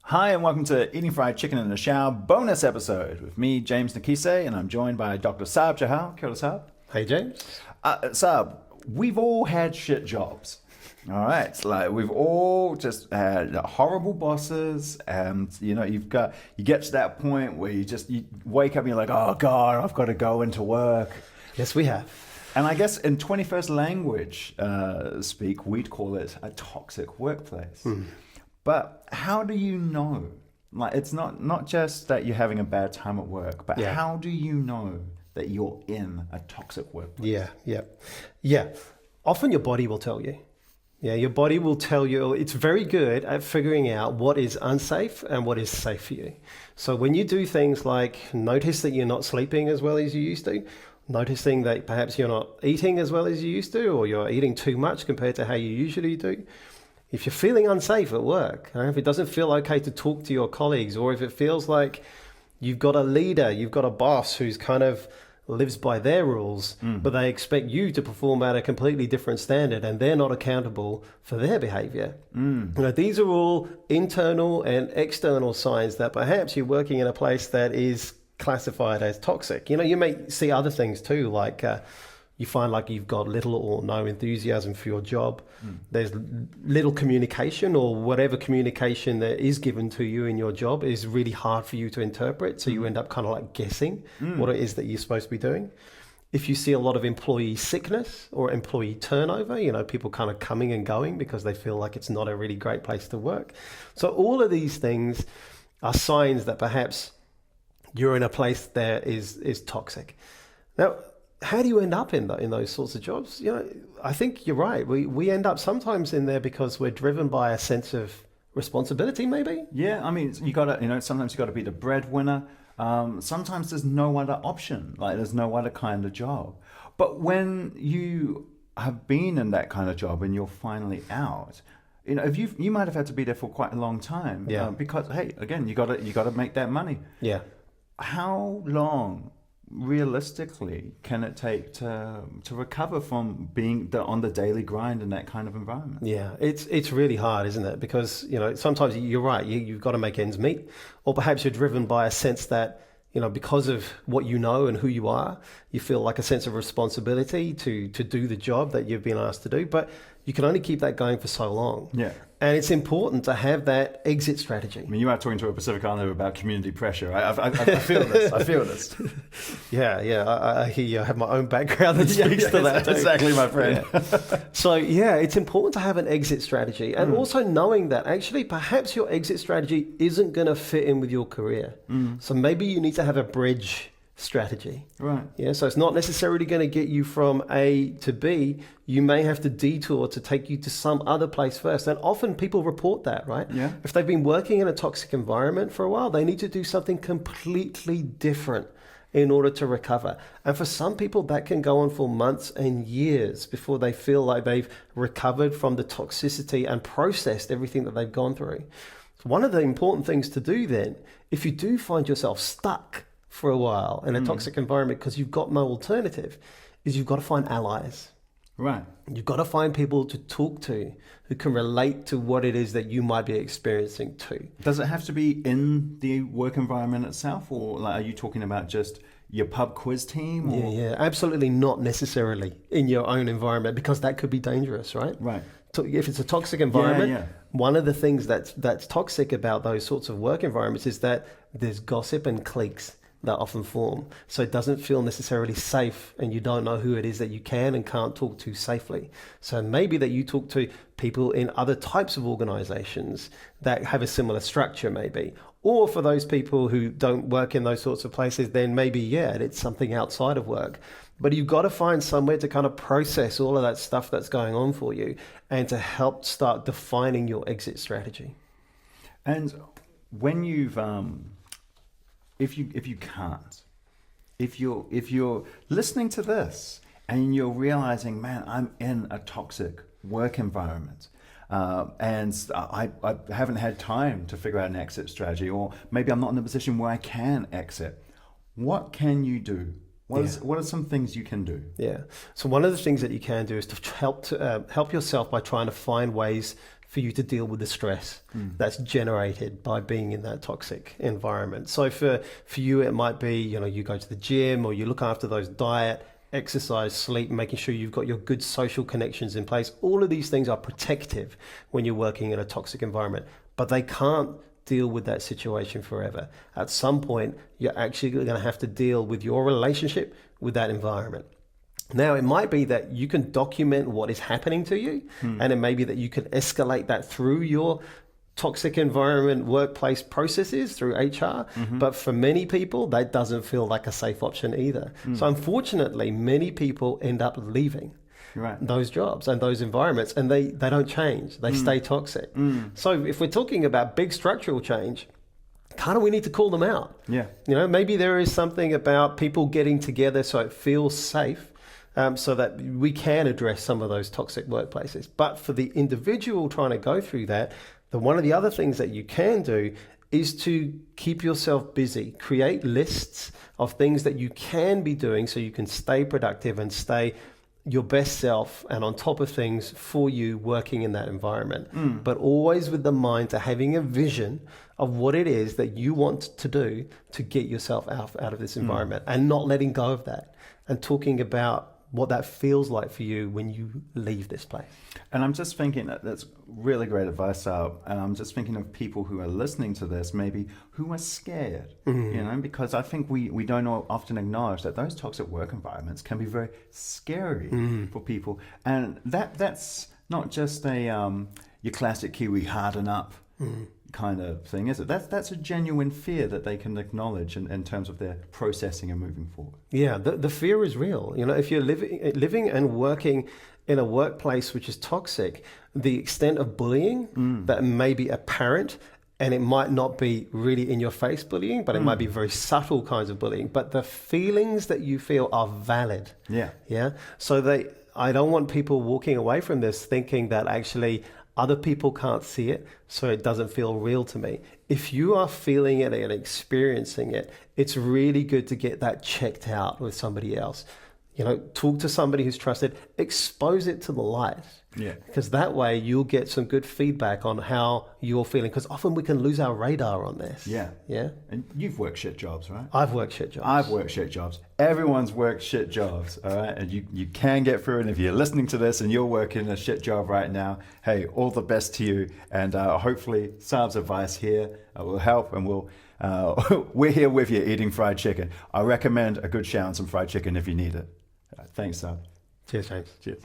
Hi, and welcome to Eating Fried Chicken in the Shower bonus episode with me, James Nokise, and I'm joined by Dr Sarb Johal. Kia ora, Sarb. Hey, James. Sarb, we've all had shit jobs. All right, it's like we've all just had horrible bosses, and you get to that point where you wake up and you're like, oh God, I've got to go into work. Yes, we have. And I guess in 21st language speak, we'd call it a toxic workplace. But how do you know? Like, it's not just that you're having a bad time at work, but how do you know that you're in a toxic workplace? Yeah. Often your body will tell you. Yeah, your body will tell you. It's very good at figuring out what is unsafe and what is safe for you. So when you do things like notice that you're not sleeping as well as you used to, noticing that perhaps you're not eating as well as you used to, or you're eating too much compared to how you usually do, if you're feeling unsafe at work, if it doesn't feel okay to talk to your colleagues, or if it feels like you've got a leader, you've got a boss who's kind of lives by their rules, but they expect you to perform at a completely different standard and they're not accountable for their behavior. These are all internal and external signs that perhaps you're working in a place that is classified as toxic. You may see other things too, like you find like you've got little or no enthusiasm for your job. There's little communication, or whatever communication that is given to you in your job is really hard for you to interpret. So you end up kind of like guessing what it is that you're supposed to be doing. If you see a lot of employee sickness or employee turnover, people kind of coming and going because they feel like it's not a really great place to work. So all of these things are signs that perhaps you're in a place that is toxic. Now, how do you end up in those sorts of jobs? I think you're right. We end up sometimes in there because we're driven by a sense of responsibility, maybe. Yeah, I mean, sometimes you got to be the breadwinner. Sometimes there's no other option. Like, there's no other kind of job. But when you have been in that kind of job and you're finally out, if you might have had to be there for quite a long time. Because hey, again, you got to make that money. Yeah. How long realistically can it take to recover from being on the daily grind in that kind of environment? Yeah, it's really hard, isn't it? Because sometimes you're right, you've got to make ends meet, or perhaps you're driven by a sense that because of what you know and who you are, you feel like a sense of responsibility to do the job that you've been asked to do, but you can only keep that going for so long. Yeah. And it's important to have that exit strategy. I mean, you are talking to a Pacific Islander about community pressure. I feel this. I feel this. I hear you. I have my own background that speaks to that too. Exactly, my friend. So it's important to have an exit strategy, and also knowing that actually perhaps your exit strategy isn't going to fit in with your career. So maybe you need to have a bridge strategy. Right. Yeah. So it's not necessarily going to get you from A to B. You may have to detour to take you to some other place first. And often people report that, right? Yeah. If they've been working in a toxic environment for a while, they need to do something completely different in order to recover. And for some people, that can go on for months and years before they feel like they've recovered from the toxicity and processed everything that they've gone through. So one of the important things to do then, if you do find yourself stuck for a while in a toxic environment because you've got no alternative, is you've got to find allies. Right. You've got to find people to talk to who can relate to what it is that you might be experiencing too. Does it have to be in the work environment itself, or are you talking about just your pub quiz team? Or? Yeah, absolutely not necessarily in your own environment, because that could be dangerous, right? Right. So if it's a toxic environment, one of the things that's toxic about those sorts of work environments is that there's gossip and cliques that often form. So it doesn't feel necessarily safe, and you don't know who it is that you can and can't talk to safely. So maybe that you talk to people in other types of organizations that have a similar structure maybe. Or for those people who don't work in those sorts of places, then maybe, it's something outside of work. But you've got to find somewhere to kind of process all of that stuff that's going on for you and to help start defining your exit strategy. And when you've if you're listening to this and you're realizing, man, I'm in a toxic work environment, and I haven't had time to figure out an exit strategy, or maybe I'm not in a position where I can exit, what can you do? What are some things you can do? Yeah. So one of the things that you can do is to help yourself by trying to find ways for you to deal with the stress that's generated by being in that toxic environment. So for you, it might be, you go to the gym, or you look after those diet, exercise, sleep, making sure you've got your good social connections in place. All of these things are protective when you're working in a toxic environment, but they can't deal with that situation forever. At some point, you're actually going to have to deal with your relationship with that environment. Now, it might be that you can document what is happening to you, and it may be that you can escalate that through your toxic environment workplace processes through HR. But for many people, that doesn't feel like a safe option either. So unfortunately, many people end up leaving those jobs and those environments, and they don't change. They stay toxic. So if we're talking about big structural change, kind of we need to call them out. Maybe there is something about people getting together so it feels safe, so that we can address some of those toxic workplaces. But for the individual trying to go through that, one of the other things that you can do is to keep yourself busy. Create lists of things that you can be doing so you can stay productive and stay your best self and on top of things for you working in that environment. But always with the mind to having a vision of what it is that you want to do to get yourself out of this environment, and not letting go of that, and talking about what that feels like for you when you leave this place. And I'm just thinking that's really great advice, Sarb. And I'm just thinking of people who are listening to this, maybe who are scared, because I think we don't often acknowledge that those toxic work environments can be very scary for people. And that's not just a your classic Kiwi harden up kind of thing, is it? That's a genuine fear that they can acknowledge in terms of their processing and moving forward. Yeah, the fear is real. If you're living and working in a workplace which is toxic, the extent of bullying that may be apparent, and it might not be really in your face bullying, but it might be very subtle kinds of bullying, but the feelings that you feel are valid. Yeah. So I don't want people walking away from this thinking that actually other people can't see it, so it doesn't feel real to me. If you are feeling it and experiencing it, it's really good to get that checked out with somebody else. Talk to somebody who's trusted, expose it to the light. Because that way you'll get some good feedback on how you're feeling, because often we can lose our radar on this. Yeah. And you've worked shit jobs, right? I've worked shit jobs. I've worked shit jobs. Everyone's worked shit jobs, all right? And you can get through. And if you're listening to this and you're working a shit job right now, hey, all the best to you. And hopefully Sarb's advice here will help, and we're here with you eating fried chicken. I recommend a good shower and some fried chicken if you need it. Thanks, Sarb. Cheers, James. Cheers.